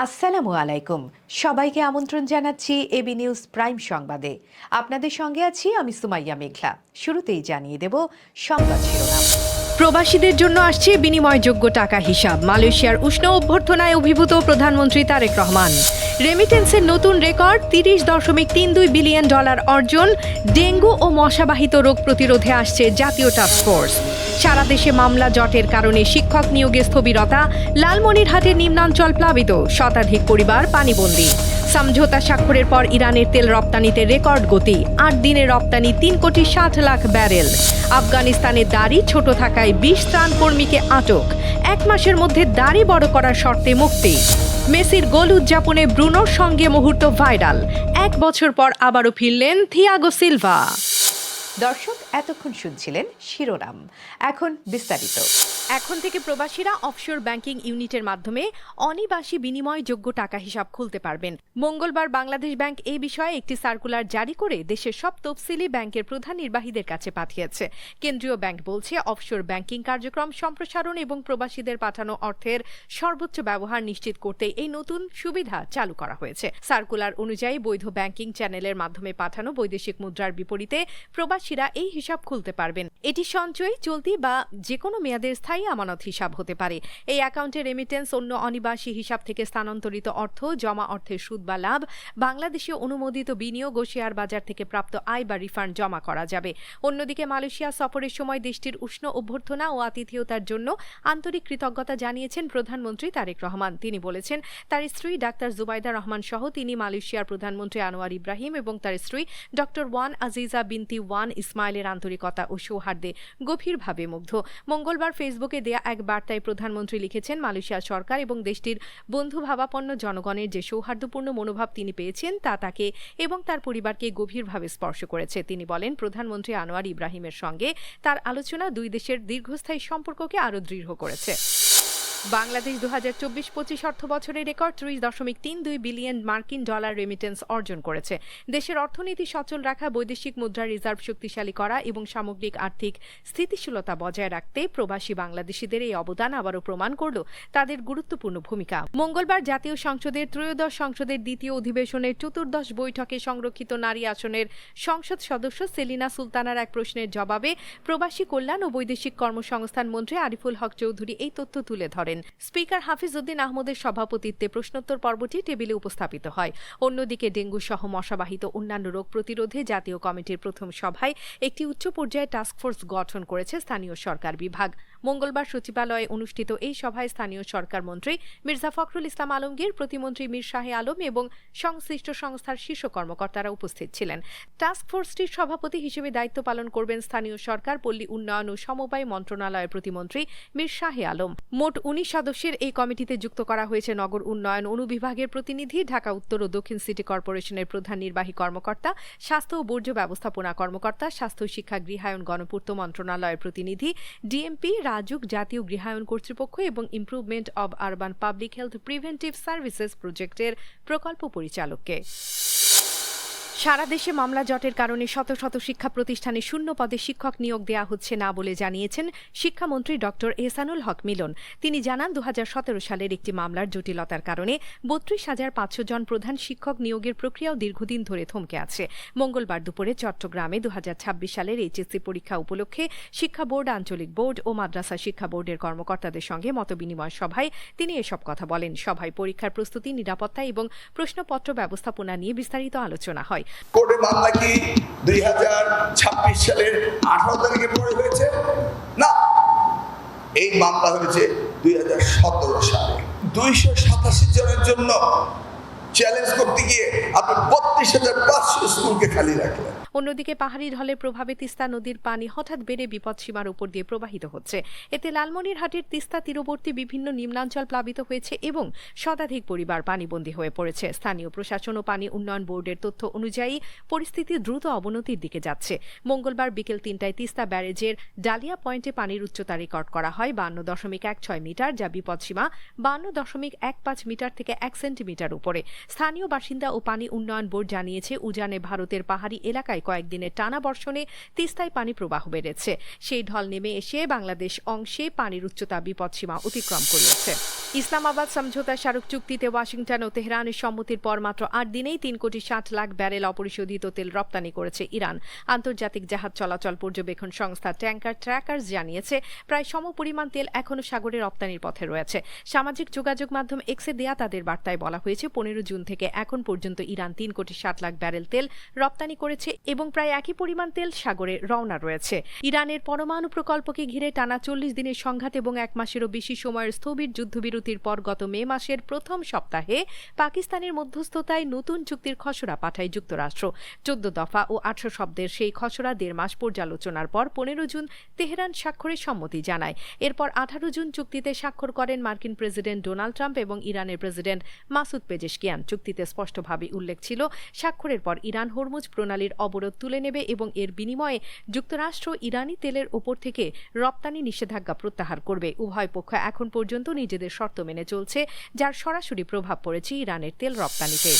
আসসালামু আলাইকুম। সবাইকে আমন্ত্রণ জানাচ্ছি এবি নিউজ প্রাইম সংবাদে। আপনাদের সঙ্গে আছি আমি সুমাইয়া মেঘলা। শুরুতেই জানিয়ে দেব সংবাদ শিরোনাম। প্রবাসীদের জন্য আসছে বিনিময়যোগ্য টাকা হিসাব। মালয়েশিয়ার উষ্ণ অভ্যর্থনায় অভিভূত প্রধানমন্ত্রী তারেক রহমান। রেমিটেন্সের নতুন রেকর্ড $30.32 বিলিয়ন অর্জন। ডেঙ্গু ও মশাবাহিত রোগ প্রতিরোধে আসছে জাতীয় টাস্কফোর্স। সারা দেশে মামলা জটের কারণে শিক্ষক নিয়োগে স্থবিরতা। লালমনিরহাটের নিম্নাঞ্চল প্লাবিত, শতাধিক পরিবার পানিবন্দী। সমঝোতা স্বাক্ষরের পর ইরানের তেল রপ্তানিতে রেকর্ড গতি। ৮ দিনে রপ্তানি 3,60,00,000 ব্যারেল। আফগানিস্তানে দাড়ি ছোট থাকায় 20 ত্রাণ কর্মীকে আটক। 1 মাসের মধ্যে দাড়ি বড় করার শর্তে মুক্তি। মেসির গোল উদযাপনে ব্রুনোর সঙ্গে মুহূর্ত ভাইরাল। 1 বছর পর আবারও ফিরলেন থিয়াগো সিলভা। দর্শক, এতক্ষণ শুনছিলেন শিরোনাম, এখন বিস্তারিত। এখন থেকে প্রবাসীরা অফশোর ব্যাংকিং ইউনিটের মাধ্যমে অনিবাসী বিনিময়যোগ্য টাকা হিসাব খুলতে পারবেন। মঙ্গলবার বাংলাদেশ ব্যাংক এই বিষয়ে একটি সার্কুলার জারি করে দেশের সব তফসিলি ব্যাংকের প্রধান নির্বাহীদের কাছে পাঠিয়েছে। কেন্দ্রীয় ব্যাংক বলছে, অফশোর ব্যাংকিং কার্যক্রম সম্প্রসারণ এবং প্রবাসীদের পাঠানো অর্থের সর্বোচ্চ ব্যবহার নিশ্চিত করতে এই নতুন সুবিধা চালু করা হয়েছে। সার্কুলার অনুযায়ী বৈধ ব্যাংকিং চ্যানেলের মাধ্যমে পাঠানো বৈদেশিক মুদ্রার বিপরীতে প্রবাসীরা এই হিসাব খুলতে পারবেন। এটি সঞ্চয়, চলতি বা যে কোনো মেয়াদের স্থায়ী আমানত হিসাব হতে পারে। এই অ্যাকাউন্টে রেমিটেন্স, অন্য অনিবাসী হিসাব থেকে স্থানান্তরিত অর্থ, জমা অর্থের সুদ বা লাভ, বাংলাদেশে অনুমোদিত বিনিয়োগ ও শেয়ার বাজার থেকে প্রাপ্ত আয় বা রিফান্ড জমা করা যাবে। অন্যদিকে মালয়েশিয়া সফরের সময় দেশটির উষ্ণ অভ্যর্থনা ও আতিথেয়তার জন্য আন্তরিক কৃতজ্ঞতা জানিয়েছেন প্রধানমন্ত্রী তারেক রহমান। তিনি বলেছেন, তার স্ত্রী ডাক্তার জুবাইদা রহমান সহ তিনি মালয়েশিয়ার প্রধানমন্ত্রী আনোয়ার ইব্রাহিম এবং তার স্ত্রী ডক্টর ওয়ান আজিজা বিনতি ওয়ান ইসমাইলের আন্তরিকতা ও সৌহার্দ্যে গভীরভাবে মুগ্ধ। মঙ্গলবার ফেসবুকে দেয়া এক বার্তায় প্রধানমন্ত্রী লিখেছেন, মালয়েশিয়া সরকার এবং দেশটির বন্ধুভাবাপন্ন জনগণের যে সৌহার্দ্যপূর্ণ মনোভাব তিনি পেয়েছেন তা তাকে এবং তার পরিবারকে গভীরভাবে স্পর্শ করেছে। তিনি বলেন, প্রধানমন্ত্রী আনোয়ার ইব্রাহিমের সঙ্গে তার আলোচনা দুই দেশের দীর্ঘস্থায়ী সম্পর্ককে আরও দৃঢ় করেছে। বাংলাদেশ 2024-25 অর্থ বছরে রেকর্ড $30.32 বিলিয়ন রেমিটেন্স অর্জন করেছে। দেশের অর্থনীতি সচল রাখা, বৈদেশিক মুদ্রার রিজার্ভ শক্তিশালী করা এবং সামগ্রিক আর্থিক স্থিতিশীলতা বজায় রাখতে প্রবাসী বাংলাদেশিদের এই অবদান আবারও প্রমাণ করল তাদের গুরুত্বপূর্ণ ভূমিকা। মঙ্গলবার জাতীয় সংসদের ত্রয়োদশ সংসদের দ্বিতীয় অধিবেশনের চতুর্দশ বৈঠকে সংরক্ষিত নারী আসনের সংসদ সদস্য সেলিনা সুলতানার এক প্রশ্নের জবাবে প্রবাসী কল্যাণ ও বৈদেশিক কর্মসংস্থান মন্ত্রী আরিফুল হক চৌধুরী এই তথ্য তুলে ধরেন। স্পিকার হাফিজ উদ্দিন আহমদের সভাপতিত্বে প্রশ্নোত্তর পর্বটি টেবিলে উপস্থাপিত হয়। অন্যদিকে ডেঙ্গু সহ মশাবাহিত অন্যান্য রোগ প্রতিরোধে জাতীয় কমিটির প্রথম সভায় একটি উচ্চ পর্যায়ে টাস্কফোর্স গঠন করেছে স্থানীয় সরকার বিভাগ। মঙ্গলবার সচিবালয়ে অনুষ্ঠিত এই সভায় স্থানীয় সরকার মন্ত্রী মির্জা ফখরুল ইসলাম আলমগীর, প্রতিমন্ত্রী মীর শাহে আলম এবং সংশ্লিষ্ট সংস্থার শীর্ষ কর্মকর্তারা উপস্থিত ছিলেন। টাস্কফোর্সটির সভাপতি হিসেবে দায়িত্ব পালন করবেন স্থানীয় সরকার, পল্লী উন্নয়ন ও সমবায় মন্ত্রণালয়ের প্রতিমন্ত্রী মীর শাহে আলম। মোট 19 সদস্যের এই কমিটিতে যুক্ত করা হয়েছে নগর উন্নয়ন অনুবিভাগের প্রতিনিধি, ঢাকা উত্তর ও দক্ষিণ সিটি কর্পোরেশনের প্রধান নির্বাহী কর্মকর্তা, স্বাস্থ্য ও বর্জ্য ব্যবস্থাপনা কর্মকর্তা, স্বাস্থ্য, শিক্ষা, গৃহায়ন, গণপূর্ত মন্ত্রণালয়ের প্রতিনিধি, ডিএমপি, রাজুক, জাতীয় গৃহায়ন কর্তৃপক্ষ এবং improvement of urban public health preventive services প্রজেক্টের প্রকল্প পরিচালককে। সারা দেশে মামলা জটের কারণে শত শত শিক্ষা প্রতিষ্ঠানে শূন্য পদে শিক্ষক নিয়োগ দেওয়া হচ্ছে না বলে জানিয়েছেন শিক্ষামন্ত্রী ডক্টর এহসানুল হক মিলন। তিনি জানান, 2017 সালের একটি মামলার জটিলতার কারণে 32,500 জন প্রধান শিক্ষক নিয়োগের প্রক্রিয়াও দীর্ঘদিন ধরে থমকে আছে। মঙ্গলবার দুপুরে চট্টগ্রামে 2026 সালের এইচএসসি পরীক্ষা উপলক্ষে শিক্ষা বোর্ড, আঞ্চলিক বোর্ড ও মাদ্রাসা শিক্ষা বোর্ডের কর্মকর্তাদের সঙ্গে মতবিনিময় সভায় তিনি এসব কথা বলেন। সভায় পরীক্ষার প্রস্তুতি, নিরাপত্তা এবং প্রশ্নপত্র ব্যবস্থাপনা নিয়ে বিস্তারিত আলোচনা হয়। কোর্টে মামলা কি 2026 সালের 18 তারিখে পরে হয়েছে? না, এই মামলা হয়েছে 2017 সালে। 287 জনের জন্য চ্যালেঞ্জ করতে গিয়ে আপনি 32,500 স্কুলকে খালি রাখলেন। অন্যদিকে পাহাড়ি ঢলের প্রভাবে তিস্তা নদীর পানি হঠাৎ বেড়ে বিপদসীমার উপর দিয়ে প্রবাহিত হচ্ছে। এতে লালমনিরহাটের তিস্তা তীরবর্তী বিভিন্ন নিম্নাঞ্চল প্লাবিত হয়েছে এবং শতাধিক পরিবার পানিবন্দী হয়ে পড়েছে। স্থানীয় প্রশাসন ও পানি উন্নয়ন বোর্ডের তথ্য অনুযায়ী পরিস্থিতি দ্রুত অবনতির দিকে যাচ্ছে। মঙ্গলবার বিকেল 3টায় তিস্তা ব্যারেজের ডালিয়া পয়েন্টে পানির উচ্চতা রেকর্ড করা হয় 52.16 মিটার, যা বিপদসীমা 52.15 মিটার থেকে 1 সেন্টিমিটার উপরে। স্থানীয় বাসিন্দা ও পানি উন্নয়ন বোর্ড জানিয়েছে, উজানে ভারতের পাহাড়ি এলাকায় কয়েকদিনের টানা বর্ষণে তিস্তায় পানি প্রবাহ বেড়েছে। সেই ঢল নেমে এসে বাংলাদেশ অংশে পানির উচ্চতা বিপদসীমা অতিক্রম করেছে। ইসলামাবাদ সমঝোতা স্মারক চুক্তিতে ওয়াশিংটন ও তেহরানের সম্মতির পর মাত্র 8 দিনেই 3,60,00,000 ব্যারেল অপরিশোধিত তেল রপ্তানি করেছে ইরান। আন্তর্জাতিক জাহাজ চলাচল পর্যবেক্ষণ সংস্থা ট্যাঙ্কার ট্র্যাকার্স জানিয়েছে প্রায় সমপরিমাণ তেল এখনও সাগরে রপ্তানির পথে রয়েছে। সামাজিক যোগাযোগ মাধ্যম এক্সে দেয়া তাদের বার্তায় বলা হয়েছে 15 জুন থেকে এখন পর্যন্ত ইরান 3,60,00,000 ব্যারেল তেল রপ্তানি করেছে এবং প্রায় একই পরিমাণ তেল সাগরে রওনা রয়েছে। ইরানের পরমাণু প্রকল্পকে ঘিরে টানা 40 দিনের সংঘাত এবং 1 মাসেরও বেশি সময়ের স্থবির যুদ্ধবিরতির পর গত মে মাসের প্রথম সপ্তাহে পাকিস্তানের মধ্যস্থতায় নতুন চুক্তির খসড়া পাঠায় যুক্তরাষ্ট্র। 14 দফা ও 800 শব্দের সেই খসড়া 1.5 মাস পর্যালোচনার পর 15 জুন তেহরান স্বাক্ষরের সম্মতি জানায়। এরপর 18 জুন চুক্তিতে স্বাক্ষর করেন মার্কিন প্রেসিডেন্ট ডোনাল্ড ট্রাম্প এবং ইরানের প্রেসিডেন্ট মাসুদ পেজেশকিয়ান। চুক্তিতে স্পষ্টভাবে উল্লেখ ছিল স্বাক্ষরের পর ইরান হরমুজ প্রণালীর অবরোধ তুলে নেবে এবং এর বিনিময়ে যুক্তরাষ্ট্র ইরানি তেলের ওপর থেকে রপ্তানি নিষেধাজ্ঞা প্রত্যাহার করবে। উভয় পক্ষ এখন পর্যন্ত নিজেদের শর্ত মেনে চলছে, যার সরাসরি প্রভাব পড়েছে ইরানের তেল রপ্তানিতে।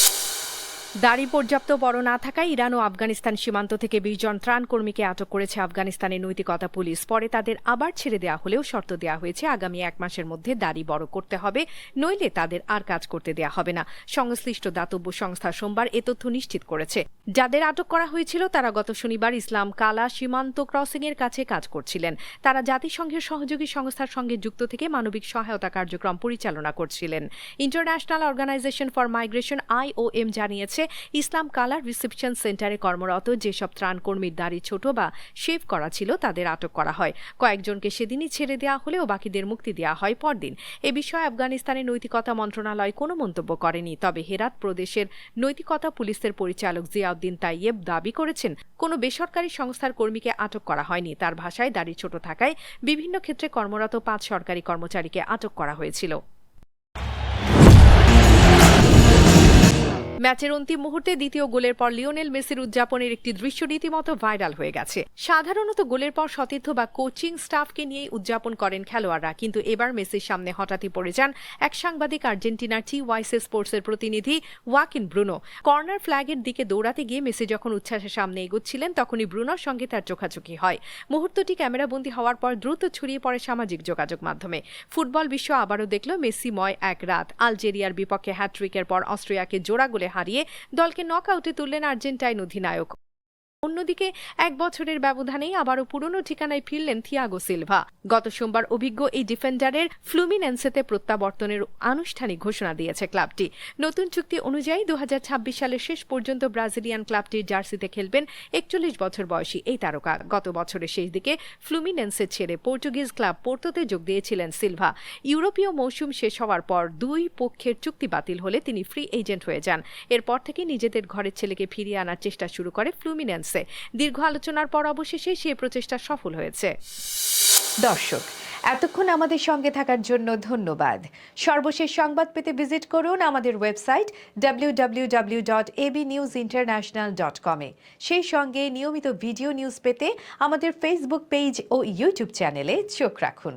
দাড়ি পর্যাপ্ত বড় না থাকায় ইরান ও আফগানিস্তান সীমান্ত থেকে 20 জন ত্রাণকর্মীকে আটক করেছে আফগানিস্তানের নৈতিকতা পুলিশ। পরে তাদের আবার ছেড়ে দেওয়া হলেও শর্ত দেওয়া হয়েছে আগামী 1 মাসের মধ্যে দাড়ি বড় করতে হবে, নইলে তাদের আর কাজ করতে দেওয়া হবে না। সংশ্লিষ্ট দাতব্য সংস্থা সোমবার এ তথ্য নিশ্চিত করেছে। যাদের আটক করা হয়েছিল তারা গত শনিবার ইসলাম কালা সীমান্ত ক্রসিং এর কাছে কাজ করছিলেন। তারা জাতিসংঘের সহযোগী সংস্থার সঙ্গে যুক্ত থেকে মানবিক সহায়তা কার্যক্রম পরিচালনা করছিলেন। International Organization for Migration IOM জানিয়েছে ইসলাম কালার রিসেপশন সেন্টারে কর্মরত যেসব ত্রাণকর্মীর দাড়ি ছোট বা শেভ করা ছিল তাদের আটক করা হয়। কয়েকজনকে সেদিনই ছেড়ে দেওয়া হলেও বাকিদের মুক্তি দেওয়া হয় পরদিন। এ বিষয়ে আফগানিস্তানের নৈতিকতা মন্ত্রণালয় কোনো মন্তব্য করেনি। তবে হেরাত প্রদেশের নৈতিকতা পুলিশের পরিচালক জিয়াউদ্দিন তাইয়েব দাবি করেছেন কোনো বেসরকারি সংস্থার কর্মীকে আটক করা হয়নি। তার ভাষায় দাড়ি ছোট থাকায় বিভিন্ন ক্ষেত্রে কর্মরত 5 সরকারি কর্মচারীকে আটক করা হয়েছিল। ম্যাচের অন্তিম মুহূর্তে দ্বিতীয় গোলের পর লিওনেল মেসির উদযাপনের একটি দৃশ্য রীতিমতো ভাইরাল হয়ে গেছে। সাধারণত গোলের পর সতীর্থ বা কোচিং স্টাফকে নিয়েই উদযাপন করেন খেলোয়াড়রা, কিন্তু এবার মেসির সামনে হঠাৎই পড়ে যান এক সাংবাদিক আর্জেন্টিনার TYC স্পোর্টসের প্রতিনিধি ওয়াকিন ব্রুনো। কর্নার ফ্ল্যাগের দিকে দৌড়াতে গিয়ে মেসি যখন উচ্ছ্বাসের সামনে এগোচ্ছিলেন তখনই ব্রুনোর সঙ্গে তার চোখাচোখি হয়। মুহূর্তটি ক্যামেরাবন্দী হওয়ার পর দ্রুত ছড়িয়ে পড়ে সামাজিক যোগাযোগ মাধ্যমে। ফুটবল বিশ্ব আবারও দেখল মেসিময় এক রাত। আলজেরিয়ার বিপক্ষে হ্যাট্রিকের পর অস্ট্রিয়াকে জোড়া গোলে হারিয়ে দলকে নকআউটে তুললেন আর্জেন্টাইন অধিনায়ক। অন্যদিকে 1 বছরের ব্যবধানেই আবারও পুরনো ঠিকানায় ফিরলেন থিয়াগো সিলভা। গত সোমবার অভিজ্ঞ এই ডিফেন্ডারের ফ্লুমিনেন্সেতে প্রত্যাবর্তনের আনুষ্ঠানিক ঘোষণা দিয়েছে ক্লাবটি। নতুন চুক্তি অনুযায়ী 2026 সালের শেষ পর্যন্ত ব্রাজিলিয়ান ক্লাবটির জার্সিতে খেলবেন 41 বছর বয়সী এই তারকা। গত বছরের শেষ দিকে ফ্লুমিনেন্সে ছেড়ে পর্তুগিজ ক্লাব পোর্তোতে যোগ দিয়েছিলেন সিলভা। ইউরোপীয় মৌসুম শেষ হওয়ার পর 2 পক্ষের চুক্তি বাতিল হলে তিনি ফ্রি এজেন্ট হয়ে যান। এরপর থেকে নিজেদের ঘরের ছেলেকে ফিরিয়ে আনার চেষ্টা শুরু করে ফ্লুমিনেন্স। দীর্ঘ আলোচনার পর অবশেষে সেই প্রচেষ্টা সফল হয়েছে। দর্শক, এতক্ষণ আমাদের সঙ্গে থাকার জন্য ধন্যবাদ। সর্বশেষ সংবাদ পেতে ভিজিট করুন আমাদের ওয়েবসাইট www.abnewsinternational.com এ। সেই সঙ্গে নিয়মিত ভিডিও নিউজ পেতে আমাদের ফেসবুক পেজ ও ইউটিউব চ্যানেলে চোখ রাখুন।